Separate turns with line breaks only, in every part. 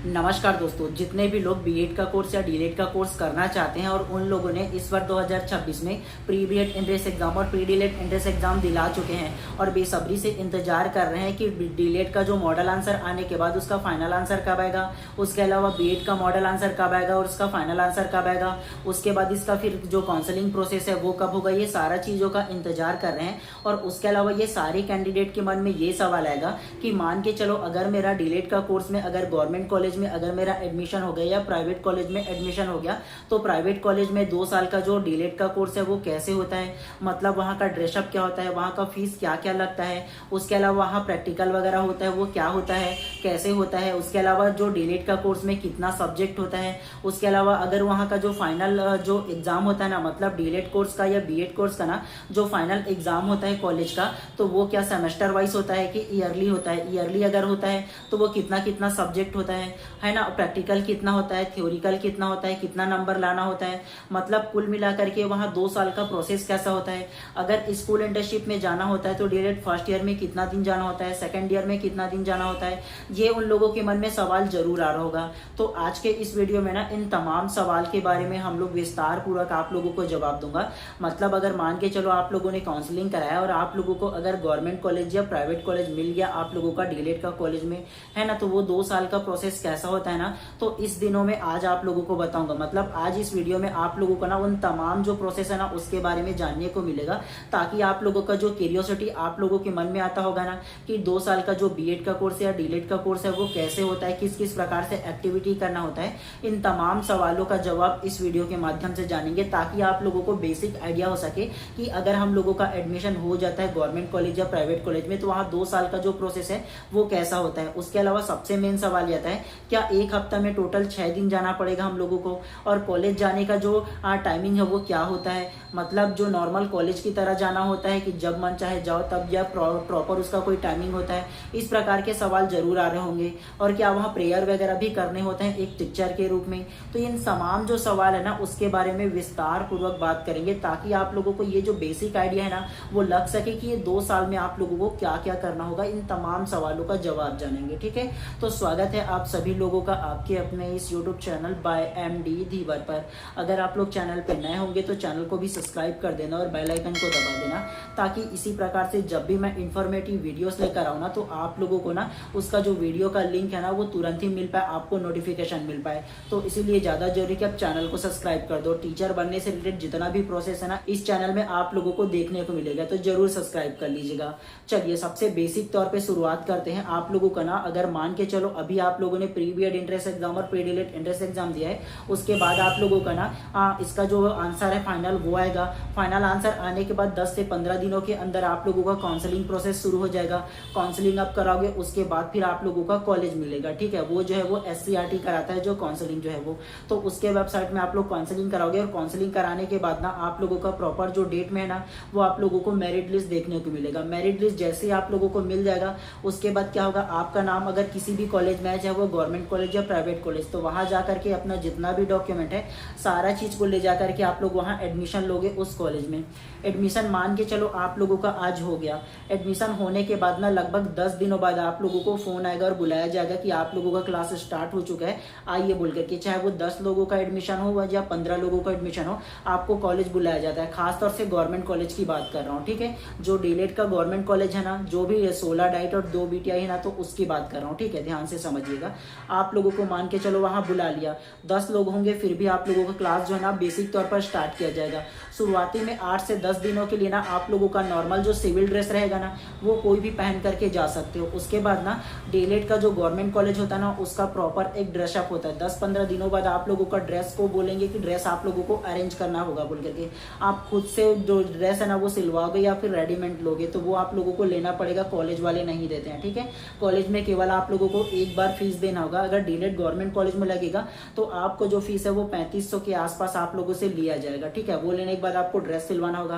नमस्कार दोस्तों, जितने भी लोग बीएड का कोर्स या डीएड का कोर्स करना चाहते हैं और उन लोगों ने इस बार 2026 में प्री बीएड एंट्रेंस एग्जाम और प्री डीएड एंट्रेंस एग्जाम दिला चुके हैं और बेसब्री से इंतजार कर रहे हैं कि डीएड का जो मॉडल आंसर आने के बाद उसका फाइनल आंसर कब आएगा, उसके अलावा बीएड का मॉडल आंसर कब आएगा और उसका फाइनल आंसर कब आएगा, उसके बाद इसका फिर जो काउंसलिंग प्रोसेस है वो कब होगा, ये सारा चीज़ों का इंतजार कर रहे हैं। और उसके अलावा ये सारे कैंडिडेट के मन में ये सवाल आएगा कि मान के चलो अगर मेरा डीएड का कोर्स में अगर गवर्नमेंट कॉलेज में अगर मेरा एडमिशन हो गया या प्राइवेट कॉलेज में एडमिशन हो गया, तो प्राइवेट कॉलेज में 2 साल का जो डीएड का कोर्स है वो कैसे होता है, मतलब वहाँ का ड्रेसअप क्या होता है, वहाँ का फीस क्या क्या लगता है, उसके अलावा वहाँ प्रैक्टिकल वगैरह होता है वो क्या होता है, कैसे होता है, उसके अलावा जो डीएड का कोर्स में कितना सब्जेक्ट होता है, उसके अलावा अगर वहाँ का जो फाइनल जो एग्जाम होता है ना, मतलब डीएड कोर्स का या बीएड कोर्स का ना जो फाइनल एग्जाम होता है कॉलेज का, तो वो क्या सेमेस्टर वाइज होता है कि ईयरली होता है। ईयरली अगर होता है तो वो कितना कितना सब्जेक्ट होता है ना, प्रैक्टिकल कितना होता है, थ्योरिकल कितना होता है, कितना नंबर लाना होता है, मतलब कुल मिलाकर के वहाँ 2 साल का प्रोसेस कैसा होता है। अगर स्कूल इंटर्नशिप में जाना होता है तो डीएड फर्स्ट ईयर में कितना दिन जाना होता है, सेकंड ईयर में कितना दिन जाना होता है, ये उन लोगों के मन में सवाल जरूर आ रहा होगा। तो आज के इस वीडियो में ना इन तमाम सवाल के बारे में हम लोग विस्तार पूर्वक आप लोगों को जवाब दूंगा। मतलब अगर मान के चलो आप लोगों ने काउंसलिंग कराया और आप लोगों को अगर गवर्नमेंट कॉलेज या प्राइवेट कॉलेज मिल गया आप लोगों का डीएड का कॉलेज में, है ना, तो वो 2 साल का प्रोसेस कैसा होता है ना, तो इस दिनों में आज आप लोगों को बताऊंगा। मतलब आज इस वीडियो में आप लोगों को ना उन तमाम जो प्रोसेस है ना उसके बारे में जानने को मिलेगा, ताकि आप लोगों का जो क्यूरियोसिटी आप लोगों के मन में आता होगा ना कि 2 साल का जो बीएड का कोर्स या डीएड का कोर्स है वो कैसे होता है, किस किस प्रकार से एक्टिविटी करना होता है, इन तमाम सवालों का जवाब इस वीडियो के माध्यम से जानेंगे, ताकि आप लोगों को बेसिक आइडिया हो सके कि अगर हम लोगों का एडमिशन हो जाता है गवर्नमेंट कॉलेज या प्राइवेट कॉलेज में तो वहाँ 2 साल का जो प्रोसेस है वो कैसा होता है। उसके अलावा सबसे मेन सवाल यह आता है, क्या एक हफ्ता में टोटल 6 दिन जाना पड़ेगा हम लोगों को, और कॉलेज जाने का जो टाइमिंग है वो क्या होता है, मतलब जो नॉर्मल कॉलेज की तरह जाना होता है कि जब मन चाहे जाओ तब, या प्रॉपर उसका कोई टाइमिंग होता है। इस प्रकार के सवाल जरूर आ रहे होंगे। और क्या वहाँ प्रेयर वगैरह भी करने होते हैं एक टीचर के रूप में। तो इन तमाम जो सवाल है ना उसके बारे में विस्तार पूर्वक बात करेंगे, ताकि आप लोगों को ये जो बेसिक आइडिया है ना वो लग सके कि ये 2 साल में आप लोगों को क्या क्या करना होगा। इन तमाम सवालों का जवाब जानेंगे, ठीक है। तो स्वागत है आप सभी लोगों का आपके अपने इस यूट्यूब चैनल बाय एमडी धीवर पर। अगर आप लोग चैनल पर नए होंगे तो चैनल को भी सब्सक्राइब कर देना और बेल आइकन को दबा देना, ताकि इसी प्रकार से जब भी मैं इंफॉर्मेटिव वीडियोस लेकर आऊँ ना तो आप लोगों को ना उसका जो वीडियो का लिंक है ना वो तुरंत ही मिल पाए, आपको नोटिफिकेशन मिल पाए। तो इसीलिए ज़्यादा जरूरी कि आप चैनल को सब्सक्राइब कर दो। टीचर बनने से रिलेटेड जितना भी प्रोसेस है ना इस चैनल में आप लोगों को देखने को मिलेगा, तो जरूर सब्सक्राइब कर लीजिएगा। चलिए सबसे बेसिक तौर पे शुरुआत करते हैं। आप लोगों का ना अगर मान के चलो अभी आप लोगों ने प्री बीएड एंट्रेंस एग्जाम और प्री डीएड एंट्रेंस एग्जाम दिया है, उसके बाद आप लोगों का ना इसका जो आंसर है फाइनल वो आएगा। फाइनल आंसर आने के बाद 10 से 15 दिनों के अंदर आप लोगों का काउंसलिंग प्रोसेस शुरू हो जाएगा। काउंसलिंग आप कराओगे उसके बाद फिर आप लोगों का कॉलेज मिलेगा, ठीक है। वो जो है वो SCRT कराता है जो काउंसलिंग जो है वो, तो उसके वेबसाइट में आप लोग काउंसलिंग कराओगे और काउंसलिंग कराने के बाद ना आप लोगों का प्रॉपर जो डेट में है ना वो आप लोगों को मेरिट लिस्ट देखने को मिलेगा। मेरिट लिस्ट जैसे ही आप लोगों को मिल जाएगा उसके बाद क्या होगा, आपका नाम अगर किसी भी कॉलेज में है, चाहे वो गवर्नमेंट कॉलेज या प्राइवेट कॉलेज, तो वहां जाकर के अपना जितना भी डॉक्यूमेंट है सारा चीज को ले जाकर के आप लोग वहां एडमिशन लोगे उस कॉलेज में। एडमिशन मान के चलो आप लोगों का आज हो गया। एडमिशन होने के बाद ना लगभग 10 दिनों बाद आप लोगों को फोन आएगा और बुलाया जाएगा कि आप लोगों का क्लास स्टार्ट हो चुका है, आइए बोल करके। चाहे वो 10 लोगों का एडमिशन हो या 15 लोगों का एडमिशन हो, आपको कॉलेज बुलाया जाता है। खासतौर से गवर्नमेंट कॉलेज की बात कर रहा हूँ, ठीक है। जो डीएड का गवर्नमेंट कॉलेज है ना, जो भी 16 डाइट और 2 बीटीआई है ना, तो उसकी बात कर रहा हूँ, ठीक है। ध्यान से समझिएगा। आप लोगों को मान के चलो वहां बुला लिया, 10 लोग होंगे, फिर भी आप लोगों का क्लास जो है ना बेसिक तौर पर स्टार्ट किया जाएगा। शुरुआती में 8 से 10 दिनों के लिए ना आप लोगों का नॉर्मल जो सिविल ड्रेस रहेगा ना वो कोई भी पहन करके जा सकते हो। उसके बाद ना डीएड का जो गवर्नमेंट कॉलेज होता है ना उसका प्रॉपर एक ड्रेसअप होता है। 10-15 दिनों बाद आप लोगों का ड्रेस को बोलेंगे कि ड्रेस आप लोगों को अरेंज करना होगा बोल करके। आप खुद से जो ड्रेस है ना वो सिलवाओगे या फिर रेडीमेड लोगे, तो वो आप लोगों को लेना पड़ेगा, कॉलेज वाले नहीं देते हैं, ठीक है। कॉलेज में केवल आप लोगों को एक बार फीस देना होगा। अगर डीएड गवर्नमेंट कॉलेज में लगेगा तो आपको जो फीस है वो 3500 के आसपास आप लोगों से लिया जाएगा, ठीक है। वो लेने के बाद आपको ड्रेस सिलवाना होगा।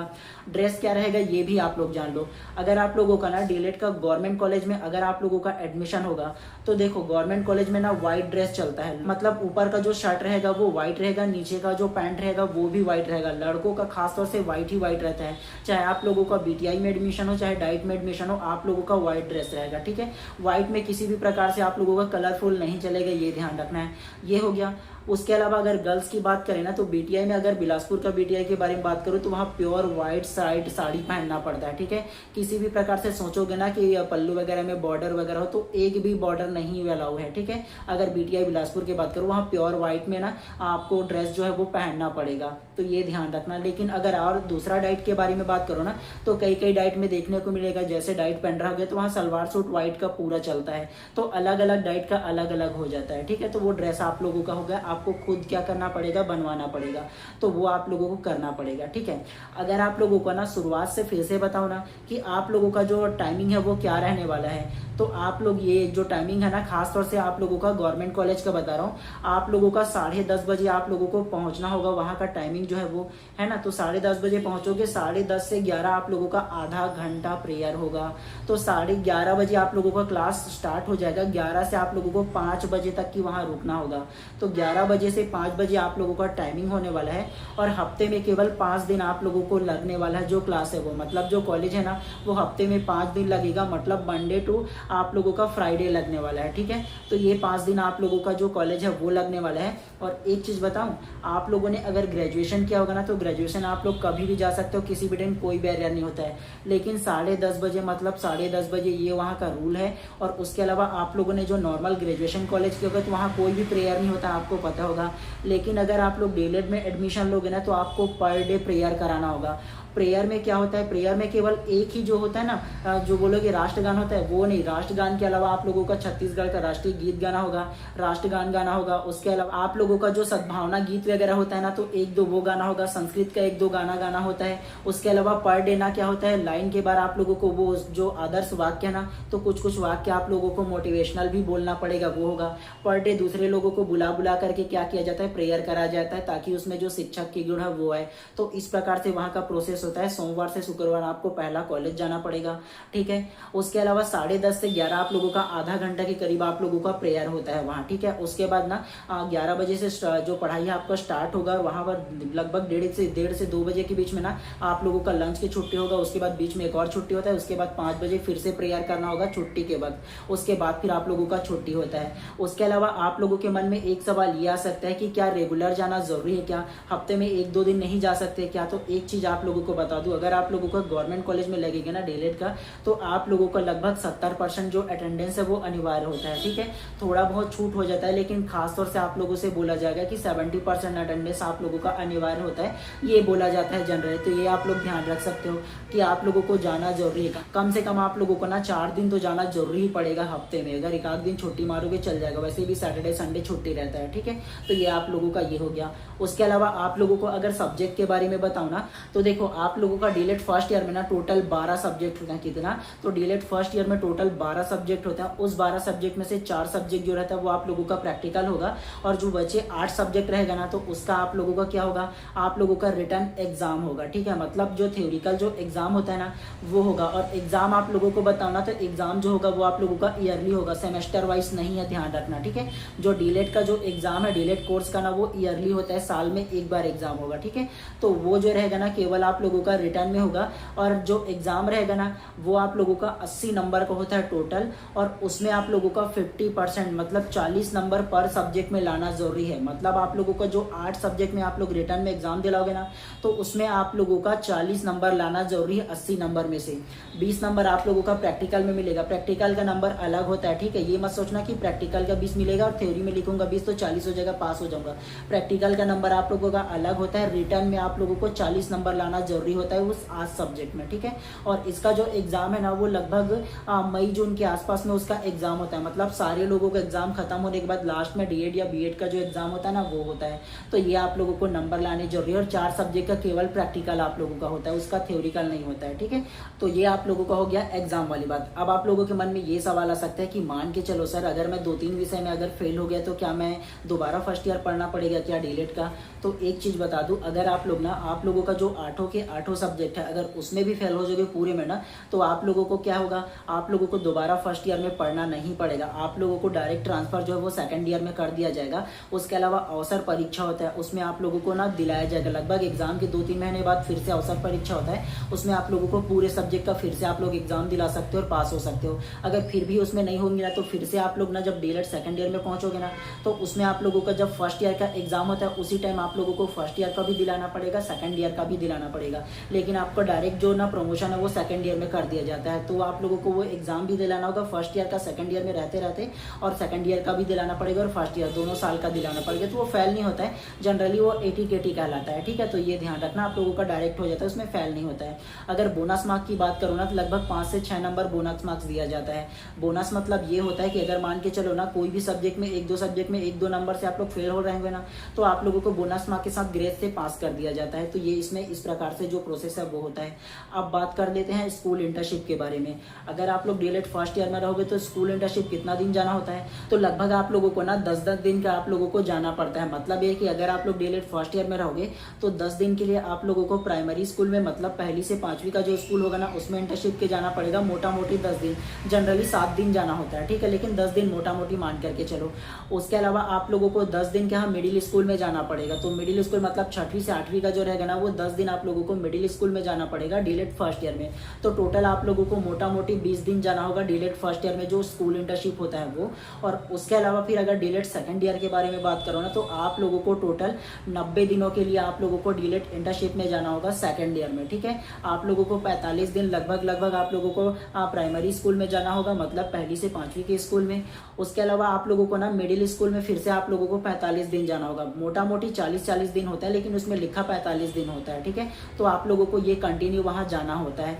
ड्रेस क्या रहेगा ये भी आप लोग जान लो। अगर आप लोगों का ना डीएड का गवर्नमेंट कॉलेज में अगर आप लोगों का एडमिशन होगा तो देखो गवर्नमेंट कॉलेज में ना व्हाइट ड्रेस चलता है, मतलब ऊपर का जो शर्ट रहेगा वो व्हाइट रहेगा, नीचे का जो पैंट रहेगा वो भी व्हाइट रहेगा। लड़कों का खासतौर से व्हाइट ही व्हाइट रहता है, चाहे आप लोगों का बीटीआई में एडमिशन हो चाहे डाइट में एडमिशन हो, आप लोगों का व्हाइट ड्रेस रहेगा, ठीक है। व्हाइट में किसी भी प्रकार से आप लोगों का कलरफुल नहीं नहीं चलेगा, ये ध्यान रखना है। ये हो गया। उसके अलावा अगर गर्ल्स की बात करें ना, तो बीटीआई में अगर बिलासपुर का बीटीआई के बारे में बात करूँ तो वहाँ प्योर व्हाइट साड़ी पहनना पड़ता है, ठीक है। किसी भी प्रकार से सोचोगे ना कि पल्लू वगैरह में बॉर्डर वगैरह हो, तो एक भी बॉर्डर नहीं अलाउ है, ठीक है। अगर बीटीआई बिलासपुर की बात करूँ, वहाँ प्योर व्हाइट में ना आपको ड्रेस जो है वो पहनना पड़ेगा, तो ये ध्यान रखना। लेकिन अगर और दूसरा डाइट के बारे में बात करो ना, तो कई डाइट में देखने को मिलेगा, जैसे डाइट पेन रहा गया तो वहाँ सलवार सूट व्हाइट का पूरा चलता है, तो अलग अलग डाइट का अलग अलग हो जाता है, ठीक है। तो वो ड्रेस आप लोगों का हो गया, आपको खुद क्या करना पड़ेगा, बनवाना पड़ेगा, तो वो आप लोगों को करना पड़ेगा, ठीक है। अगर आप लोगों को ना शुरुआत से फिर से बताओ ना कि आप लोगों का जो टाइमिंग है वो क्या रहने वाला है, तो आप लोग ये जो टाइमिंग है ना, खासतौर से आप लोगों का गवर्नमेंट कॉलेज का बता रहा हूँ, आप लोगों का 10:30 बजे आप लोगों को पहुंचना होगा, वहां का टाइमिंग जो है वो है ना। तो 10:30 बजे पहुंचोगे, 10:30 से 11 आप लोगों का आधा घंटा प्रेयर होगा, तो 11:30 बजे आप लोगों का क्लास स्टार्ट हो जाएगा। 11 से आप लोगों को 5 बजे तक की वहां रुकना होगा, तो 11 बजे से 5 बजे आप लोगों का टाइमिंग होने वाला है। और हफ्ते में केवल 5 दिन आप लोगों को लगने वाला है जो क्लास है वो, मतलब जो कॉलेज है ना वो हफ्ते में 5 दिन लगेगा, मतलब मंडे टू आप लोगों का फ्राइडे लगने वाला है, ठीक है। तो ये 5 दिन आप लोगों का जो कॉलेज है वो लगने वाला है। और एक चीज बताऊं, आप लोगों ने अगर ग्रेजुएशन किया होगा ना, तो ग्रेजुएशन आप लोग कभी भी जा सकते हो, किसी भी टाइम कोई बैरियर नहीं होता है। लेकिन 10:30 बजे, मतलब 10:30 बजे ये वहाँ का रूल है। और उसके अलावा आप लोगों ने जो नॉर्मल ग्रेजुएशन कॉलेज किया होगा तो वहाँ कोई भी प्रेयर नहीं होता, आपको पता होगा। लेकिन अगर आप लोग डीएलएड में एडमिशन लोगे ना, तो आपको पर डे प्रेयर कराना होगा। प्रेयर में क्या होता है, प्रेयर में केवल एक ही जो होता है ना, जो बोलोगे राष्ट्रगान होता है, वो नहीं। राष्ट्रगान के अलावा आप लोगों का छत्तीसगढ़ का राष्ट्रीय गीत गाना होगा, राष्ट्रगान गाना होगा। उसके अलावा आप लोगों का जो सद्भावना गीत वगैरह होता है ना, तो 1-2 वो गाना होगा। संस्कृत का 1-2 गाना गाना होता है। उसके अलावा पर डे ना क्या होता है, लाइन के बाद आप लोगों को वो जो आदर्श वाक्य है ना, तो कुछ वाक्य आप लोगों को मोटिवेशनल भी बोलना पड़ेगा, वो होगा। पर डे दूसरे लोगों को बुला बुला करके क्या किया जाता है, प्रेयर करा जाता है, ताकि उसमें जो शिक्षक की गुण है वो है। तो इस प्रकार से वहाँ का प्रोसेस होता है। सोमवार से शुक्रवार आपको पहला कॉलेज जाना पड़ेगा, ठीक है। उसके अलावा 10:30 से 11 आप लोगों का आधा घंटा के करीब आप लोगों का प्रेयर होता है वहाँ, ठीक है। उसके बाद ना 11 बजे से जो पढ़ाई है आपका स्टार्ट होगा, वहाँ पर लगभग 1:30 से 2 बजे के बीच में ना आप लोगों का लंच की छुट्टी होगा। उसके बाद बीच में एक और छुट्टी होता है। उसके बाद 5 बजे फिर से प्रेयर करना होगा छुट्टी के वक्त। उसके बाद फिर आप लोगों का छुट्टी होता है। उसके अलावा आप लोगों के मन में एक सवाल ये आ सकता है कि क्या रेगुलर जाना जरूरी है, क्या हफ्ते में 1-2 दिन नहीं जा सकते क्या? तो एक चीज आप लोगों को बता दूं, अगर आप लोगों का गवर्नमेंट कॉलेज में लगेगा ना डीएलएड का, तो आप लोगों का लगभग 70% जो अटेंडेंस है वो अनिवार्य होता है, ठीक है। थोड़ा बहुत छूट हो जाता है, लेकिन खासतौर से आप लोगों से बोला जाएगा कि 70% अटेंडेंस आप लोगों का अनिवार्य होता है, ये बोला जाता है जनरल। तो ये आप लोग ध्यान रख सकते हो कि आप लोगों को जाना जरूरी है। कम से कम आप लोगों को ना 4 दिन तो जाना जरूरी ही पड़ेगा हफ्ते में। अगर 1 आध दिन छुट्टी मारोगे चल जाएगा, वैसे भी सैटरडे संडे छुट्टी रहता है, ठीक है। तो ये आप लोगों का ये हो गया। उसके अलावा आप लोगों को अगर सब्जेक्ट के बारे में बताऊं ना, तो देखो आप लोगों का डीएलएड फर्स्ट ईयर में ना टोटल 12 सब्जेक्ट होता है। कितना? तो डीएलएड फर्स्ट ईयर में टोटल 12 सब्जेक्ट होता है। उस 12 सब्जेक्ट में से 4 सब्जेक्ट जो रहता है वो आप लोगों का प्रैक्टिकल होगा, और जो बचे 8 सब्जेक्ट रहेगा ना, तो उसका आप लोगों का क्या होगा, आप लोगों का रिटन एग्जाम होगा, ठीक है। मतलब जो थ्योरिकल जो एग्जाम होता है ना वो होगा। और एग्जाम आप लोगों को बताओ ना, तो एग्जाम जो होगा वो आप लोगों का ईयरली होगा, सेमेस्टर वाइज नहीं है, ध्यान रखना, ठीक है। जो डीएलएड का जो एग्जाम है डीएलएड कोर्स का ना, वो ईयरली होता है, साल में एक बार एग्जाम होगा, ठीक है। तो वो जो रहेगा ना केवल आप लोगों का रिटर्न में होगा। और जो एग्जाम रहेगा ना वो आप लोगों का 80 नंबर का होता है टोटल, और उसमें आप लोगों का 50% मतलब 40 नंबर पर सब्जेक्ट में लाना जरूरी है। मतलब आप लोगों का जो 8 सब्जेक्ट में आप लोग रिटर्न में एग्जाम दिलाओगे ना, तो उसमें आप लोगों का 40 नंबर लाना जरूरी है 80 नंबर में से। 20 नंबर आप लोगों का प्रैक्टिकल में मिलेगा। प्रैक्टिकल का नंबर अलग होता है, ठीक है। ये मत सोचना कि प्रैक्टिकल का 20 मिलेगा और थ्योरी में लिखूंगा 20 तो 40 हो जाएगा, पास हो जाऊंगा। प्रैक्टिकल का नंबर आप लोगों का अलग होता है। रिटर्न में आप लोगों को 40 नंबर लाना जरूरी होता है उस 8 सब्जेक्ट में, ठीक है। और इसका जो एग्जाम है ना वो लगभग मई जून के आसपास में उसका एग्जाम होता है। मतलब सारे लोगों का एग्जाम खत्म होने के बाद लास्ट में डीएड या बीएड का जो एग्जाम होता है ना वो होता है। तो ये आप लोगों को नंबर लाने जरूरी है। और 4 सब्जेक्ट का केवल प्रैक्टिकल आप लोगों का होता है, उसका थ्योरिकल नहीं होता है, ठीक है। तो ये आप लोगों का हो गया एग्जाम वाली बात। अब आप लोगों के मन में ये सवाल आ सकता है कि मान के चलो सर, अगर मैं 2-3 विषय में अगर फेल हो गया तो क्या मैं दोबारा फर्स्ट ईयर पढ़ना पड़ेगा क्या डीएलएड का? तो एक चीज बता दूं, अगर आप लोग ना, आप लोगों का जो 8 के 8 सब्जेक्ट है, अगर उसमें भी फेल हो जाओगे पूरे में ना, तो आप लोगों को क्या होगा, आप लोगों को दोबारा फर्स्ट ईयर में पढ़ना नहीं पड़ेगा, आप लोगों को डायरेक्ट ट्रांसफर जो है वो सेकंड ईयर में कर दिया जाएगा। उसके अलावा अवसर परीक्षा होता है, उसमें आप लोगों को ना दिलाया जाएगा, लगभग एग्जाम के 2-3 महीने बाद फिर से अवसर परीक्षा होता है, उसमें आप लोगों को पूरे सब्जेक्ट का फिर से आप लोग एग्जाम दिला सकते हो और पास हो सकते हो। अगर फिर भी उसमें नहीं होंगे ना, तो फिर से आप लोग ना जब डीएलएड सेकंड ईयर में पहुंचोगे ना, तो उसमें आप लोगों का जब फर्स्ट ईयर का एग्जाम होता है उसी टाइम आप लोगों को फर्स्ट ईयर का भी दिलाना पड़ेगा, सेकंड ईयर का भी दिलाना पड़ेगा, लेकिन आपको डायरेक्ट जो ना प्रमोशन है वो सेकंड ईयर में कर दिया जाता है। तो आप लोगों को वो एग्जाम भी दिलाना होगा फर्स्ट ईयर का सेकंड ईयर में रहते रहते, और सेकंड ईयर का भी दिलाना पड़ेगा और फर्स्ट ईयर दोनों साल का दिलाना पड़ेगा। तो वो फेल नहीं होता है, जनरली वो AT-KT कहलाता है, ठीक है। तो ये ध्यान रखना, आप लोगों का डायरेक्ट हो जाता है, उसमें फेल नहीं होता है। अगर बोनस मार्क की बात करो ना, तो लगभग 5 से 6 नंबर बोनस मार्क्स दिया जाता है। बोनस मतलब ये होता है कि अगर मान के चलो ना कोई भी सब्जेक्ट में 1-2 सब्जेक्ट में 1-2 नंबर से आप लोग फेल हो रहे होंगे ना, तो आप लोगों को बोनस मार्क के साथ ग्रेड से पास कर दिया जाता है। तो ये इसमें इस प्रकार से जो प्रोसेस है वो होता है। अब बात कर लेते हैं स्कूल इंटर्नशिप के बारे में। अगर आप लोग डीएलएड फर्स्ट ईयर में रहोगे तो स्कूल इंटर्नशिप कितना दिन जाना होता है, तो लगभग आप लोगों को ना 10-10 दिन का आप लोगों को जाना पड़ता है। मतलब ये कि अगर आप लोग डीएलएड फर्स्ट ईयर में रहोगे तो 10 दिन के लिए आप लोगों को प्राइमरी स्कूल में, मतलब पहली से 5वीं का जो स्कूल होगा ना उसमें इंटर्नशिप के जाना पड़ेगा। मोटा मोटी 10 दिन, जनरली 7 दिन जाना होता है, ठीक है, लेकिन 10 दिन मोटा मोटी मान करके चलो। उसके अलावा आप लोगों को 10 दिन क्या मिडिल स्कूल में जाना पड़ेगा। तो मिडिल स्कूल मतलब 6वीं से 8वीं का जो रहेगा ना, वो 10 दिन आप लोगों को मिडिल स्कूल में जाना पड़ेगा डीएलएड फर्स्ट ईयर में। तो टोटल आप लोगों को मोटा मोटी 20 दिन जाना होगा डीएलएड फर्स्ट ईयर में जो स्कूल इंटर्नशिप होता है वो। और उसके अलावा फिर अगर डीएलएड सेकंड ईयर के बारे में बात करो ना, तो आप लोगों को टोटल 90 दिनों के लिए आप लोगों को डीएलएड इंटर्नशिप में जाना होगा सेकंड ईयर में, ठीक है। आप लोगों को 45 दिन लगभग आप लोगों को प्राइमरी स्कूल में जाना होगा, मतलब पहली से 5वीं के स्कूल में। उसके अलावा आप लोगों को ना मिडिल स्कूल में फिर से आप लोगों को 45 दिन जाना होगा। मोटा मोटी 40-40 दिन होता है, लेकिन उसमें लिखा 45 दिन होता है, ठीक है। तो आप लोगों को ये कंटिन्यू वहां जाना होता है।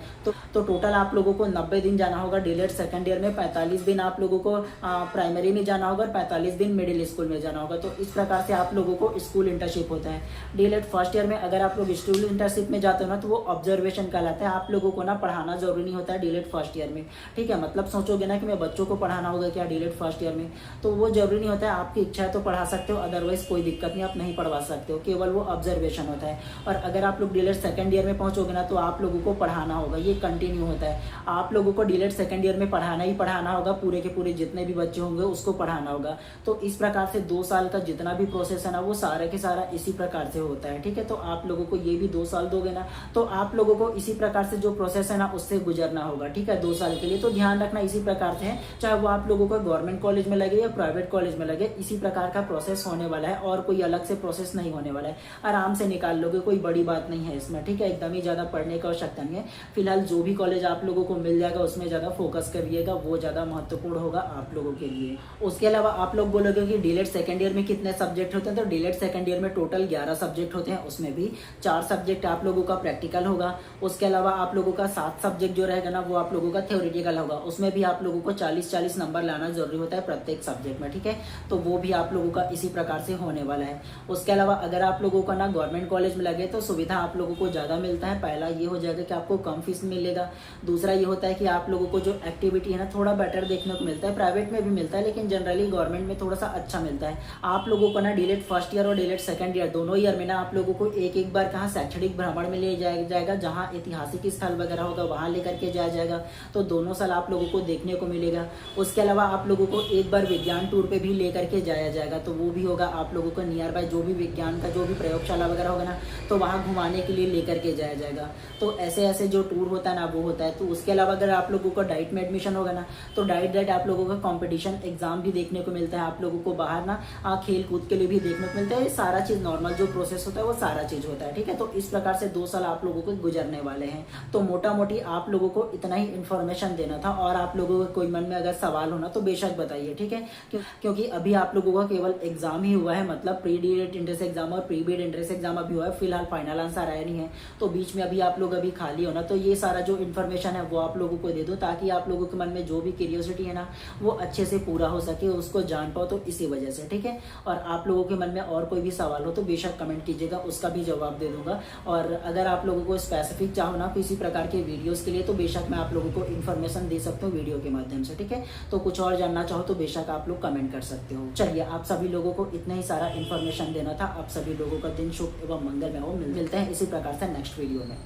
तो टोटल आप लोगों को 90 दिन जाना होगा डीएलएड सेकंड ईयर में, 45 दिन आप लोगों को प्राइमरी में जाना होगा और 45 दिन मिडिल स्कूल में जाना होगा। तो इस प्रकार से आप लोगों को स्कूल इंटर्नशिप होता है। डीएलएड फर्स्ट ईयर में अगर आप लोग स्कूल इंटर्नशिप में जाते हो ना, तो वो ऑब्जर्वेशन कहलाता है। आप लोगों को ना पढ़ाना जरूरी नहीं होता है डीएलएड फर्स्ट ईयर में, ठीक है। मतलब सोचोगे ना कि मैं बच्चों को पढ़ाना होगा क्या डीएलएड फर्स्ट ईयर में, तो वो जरूरी नहीं होता है। आपकी इच्छा है तो पढ़ा सकते हो, अदरवाइज कोई दिक्कत नहीं, आप नहीं पढ़वा सकते हो, केवल वो ऑब्जर्वेशन होता है। और अगर आप लोग डीएलएड सेकंड ईयर में पहुंचोगे ना, तो आप लोगों को पढ़ाना होगा, ये कंटिन्यू होता है। आप लोगों को डीएलएड सेकंड ईयर में पढ़ाना ही पढ़ाना होगा, पूरे के पूरे जितने भी बच्चे होंगे उसको पढ़ाना होगा। तो इस प्रकार से 2 साल का जितना भी प्रोसेस है ना, वो सारा के सारा इसी प्रकार से होता है, ठीक है। तो आप लोगों को ये भी 2 साल दोगे ना, तो आप लोगों को इसी प्रकार से जो प्रोसेस है ना उससे गुजरना होगा, ठीक है, 2 साल के लिए। तो ध्यान रखना इसी प्रकार से है, चाहे वो आप लोगों को गवर्नमेंट कॉलेज में लगे या प्राइवेट कॉलेज में लगे, इसी प्रकार का प्रोसेस होने वाला है और कोई अलग से प्रोसेस नहीं होने वाला है। आराम से निकाल लोगे, कोई बड़ी बात नहीं है इसमें, ठीक है। एकदम ही ज्यादा पढ़ने की आवश्यकता नहीं है। फिलहाल जो भी कॉलेज आप लोगों को मिल जाएगा उसमें ज्यादा फोकस करिएगा, वो ज्यादा महत्वपूर्ण होगा आप लोगों के लिए। उसके अलावा आप लोग बोलोगे कि डीएलएड सेकंड ईयर में कितने सब्जेक्ट होते हैं, तो डीएलएड सेकंड ईयर में टोटल 11 सब्जेक्ट होते हैं। उसमें भी 4 सब्जेक्ट आप लोगों का प्रैक्टिकल होगा। उसके अलावा आप लोगों का 7 सब्जेक्ट जो रहेगा ना, वो आप लोगों का थ्योरेटिकल होगा। उसमें भी आप लोगों को 40-40 नंबर लाना जरूरी होता है प्रत्येक सब्जेक्ट में, ठीक है। तो वो भी आप लोगों का इसी प्रकार से होने वाला है। उसके अलावा अगर आप लोगों का ना गवर्नमेंट कॉलेज में लगे तो सुविधा आप लोगों को ज्यादा मिलता है। पहला ये हो जाएगा कि आपको कम फीस मिलेगा। दूसरा ये होता है कि आप लोगों को जो एक्टिविटी है ना थोड़ा बेटर देखने को मिलता है। प्राइवेट में भी मिलता है, लेकिन जनरली गवर्नमेंट में थोड़ा सा अच्छा मिलता है। आप लोगों को ना डीएलएड फर्स्ट ईयर और डीएलएड सेकंड ईयर दोनों ईयर में ना आप लोगों को एक बार कहाँ शैक्षणिक भ्रमण में ले जाएगा, जहाँ ऐतिहासिक स्थल वगैरह होगा वहां लेकर के जाया जाएगा। तो दोनों साल आप लोगों को देखने को मिलेगा। उसके अलावा आप लोगों को एक बार विज्ञान टूर पे भी लेकर के जाया जाएगा, तो वो भी होगा आप लोगों को नियर बाय, जो भी विज्ञान का जो भी प्रयोगशाला वगैरह होगा ना, तो वहाँ घुमाने के लिए लेकर के जाया जाएगा। तो ऐसे ऐसे जो टूर होता है ना वो होता है। तो उसके अलावा अगर आप लोगों को डाइट में एडमिशन होगा ना, तो डाइट आप लोगों का कॉम्पिटिशन एग्जाम भी देखने को मिलता है। आप लोगों को बाहर ना खेल कूद के लिए भी देखने को मिलता है। सारा चीज नॉर्मल जो प्रोसेस होता है वो सारा चीज होता है, ठीक है। तो इस प्रकार से 2 साल आप लोगों को गुजरने वाले हैं। तो मोटा मोटी आप लोगों को इतना ही इन्फॉर्मेशन देना था। और आप लोगों को कोई मन में अगर सवाल होना तो बेशक बताइए, ठीक है। क्योंकि अभी आप लोगों का केवल एग्जाम ही हुआ है, मतलब प्री डीएलएड एंट्रेंस एग्जाम और प्री बीएड एंट्रेंस एग्जाम अभी हुआ है। फिलहाल फाइनल आंसर आया नहीं है, तो बीच में अभी आप लोग अभी खाली हो ना, तो ये सारा जो इन्फॉर्मेशन है वो आप लोगों को दे दो, ताकि आप लोगों के मन में जो भी क्यूरियोसिटी है ना वो अच्छे से पूरा हो सके, उसको जान पाओ। तो इसी वजह से, ठीक है। और आप लोगों के मन में और कोई भी सवाल हो तो बेशक कमेंट कीजिएगा, उसका भी जवाब दे दूंगा। और अगर आप लोगों को स्पेसिफिक चाहो ना किसी प्रकार के वीडियोस के लिए, तो बेशक मैं आप लोगों को इन्फॉर्मेशन दे सकता हूँ वीडियो के माध्यम से, ठीक है। तो कुछ और जानना चाहो तो बेशक आप लोग कमेंट कर सकते हो। चलिए, आप सभी लोगों को इतना ही सारा इन्फॉर्मेशन देना था। आप सभी लोगों का दिन शुभ एवं मंगलमय हो। मिलते हैं इसी प्रकार से नेक्स्ट वीडियो में।